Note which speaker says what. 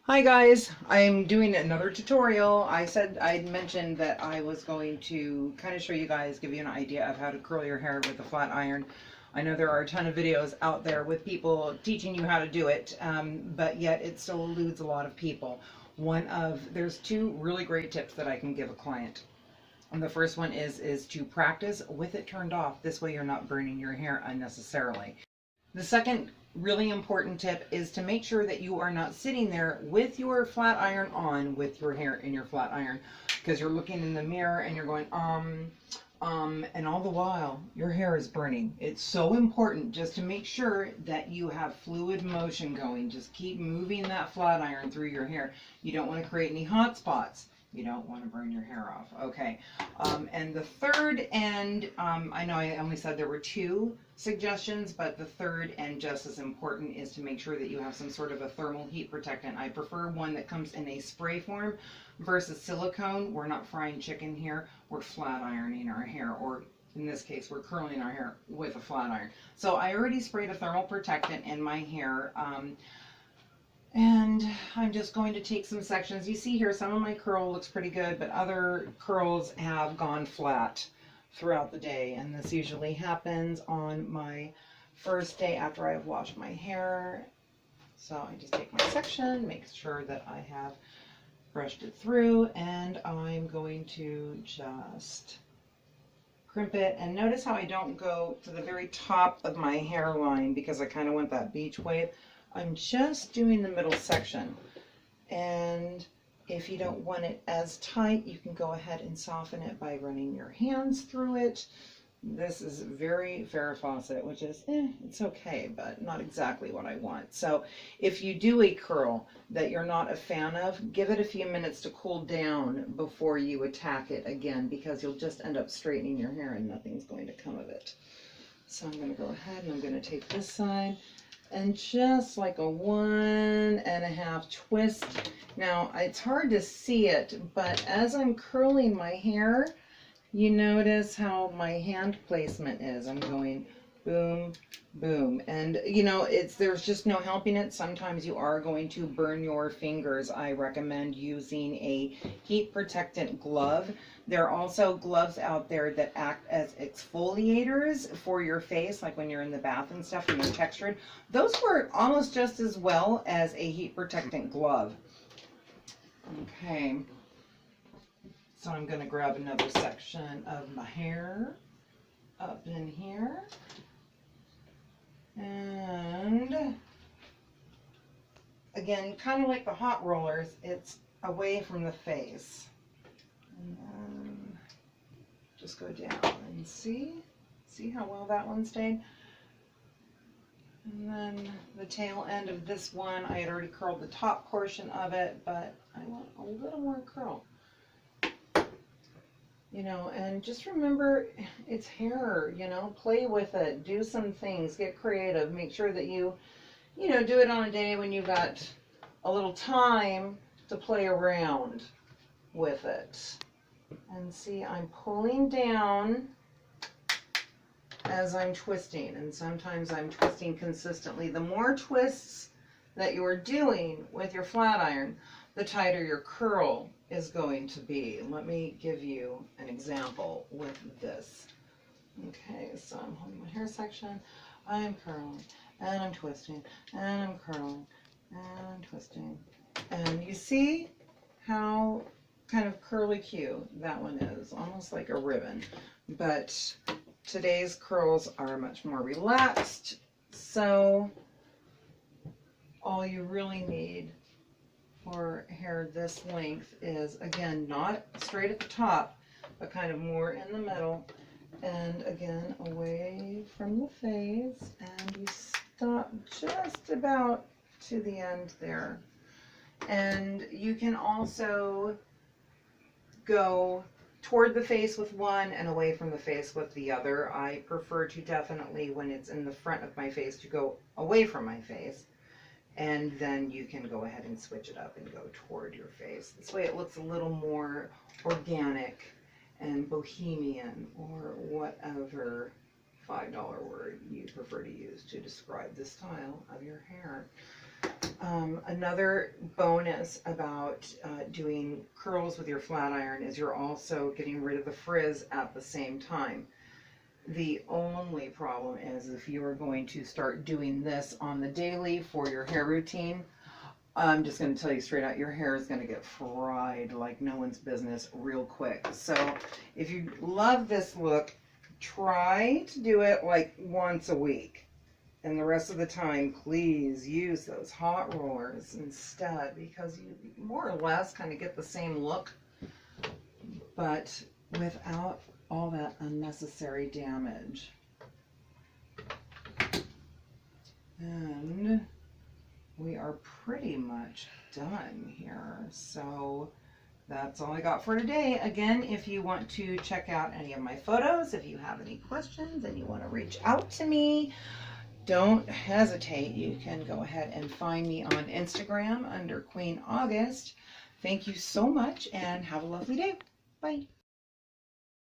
Speaker 1: Hi guys, I'm doing another tutorial. I said I'd mentioned that I was going to kind of show you guys, give you an idea of how to curl your hair with a flat iron. I know there are a ton of videos out there with people teaching you how to do it, but yet it still eludes a lot of people. There's two really great tips that I can give a client. And the first one is to practice with it turned off. This way you're not burning your hair unnecessarily. The second really important tip is to make sure that you are not sitting there with your flat iron on with your hair in your flat iron, because you're looking in the mirror and you're going, and all the while your hair is burning. It's so important just to make sure that you have fluid motion going. Just keep moving that flat iron through your hair. You don't want to create any hot spots. You don't want to burn your hair off. Okay. And the third, and I know I only said there were two suggestions, but the third and just as important is to make sure that you have some sort of a thermal heat protectant. I prefer one that comes in a spray form versus silicone. We're not frying chicken here. We're flat ironing our hair, or in this case, we're curling our hair with a flat iron. So I already sprayed a thermal protectant in my hair. And I'm just going to take some sections. You see here, some of my curl looks pretty good, but other curls have gone flat throughout the day. And this usually happens on my first day after I've washed my hair. So I just take my section, make sure that I have brushed it through, and I'm going to just crimp it. And notice how I don't go to the very top of my hairline because I kind of want that beach wave. I'm just doing the middle section, and if you don't want it as tight, you can go ahead and soften it by running your hands through it. This is very Farrah Fawcett, which is, it's okay, but not exactly what I want. So if you do a curl that you're not a fan of, give it a few minutes to cool down before you attack it again, because you'll just end up straightening your hair and nothing's going to come of it. So I'm going to go ahead and I'm going to take this side and just like a 1.5 twist. Now it's hard to see it, but as I'm curling my hair, you notice how my hand placement is. I'm going boom, boom. And you know, there's just no helping it. Sometimes you are going to burn your fingers. I recommend using a heat protectant glove. There are also gloves out there that act as exfoliators for your face, like when you're in the bath and stuff and they're textured. Those work almost just as well as a heat protectant glove. Okay. So I'm going to grab another section of my hair up in here, and again, kind of like the hot rollers, it's away from the face, and then just go down and see how well that one stayed. And then the tail end of this one, I had already curled the top portion of it, but I want a little more curl. You know, and just remember, it's hair, you know, play with it, do some things, get creative, make sure that you know, do it on a day when you've got a little time to play around with it. And see, I'm pulling down as I'm twisting, and sometimes I'm twisting consistently. The more twists that you're doing with your flat iron, the tighter your curl is going to be. Let me give you an example with this. Okay, so I'm holding my hair section, I'm curling, and I'm twisting, and I'm curling, and I'm twisting. And you see how kind of curly Q that one is, almost like a ribbon. But today's curls are much more relaxed, so all you really need for hair this length is, again, not straight at the top, but kind of more in the middle, and again, away from the face, and you stop just about to the end there. And you can also go toward the face with one and away from the face with the other. I prefer to definitely, when it's in the front of my face, to go away from my face. And then you can go ahead and switch it up and go toward your face. This way it looks a little more organic and bohemian, or whatever $5 word you prefer to use to describe the style of your hair. Another bonus about doing curls with your flat iron is you're also getting rid of the frizz at the same time. The only problem is if you are going to start doing this on the daily for your hair routine, I'm just going to tell you straight out, your hair is going to get fried like no one's business real quick. So if you love this look, try to do it like once a week. And the rest of the time, please use those hot rollers instead, because you more or less kind of get the same look, but without all that unnecessary damage. And we are pretty much done here. So that's all I got for today. Again, if you want to check out any of my photos, if you have any questions and you want to reach out to me, don't hesitate. You can go ahead and find me on Instagram under Queen August. Thank you so much and have a lovely day. Bye.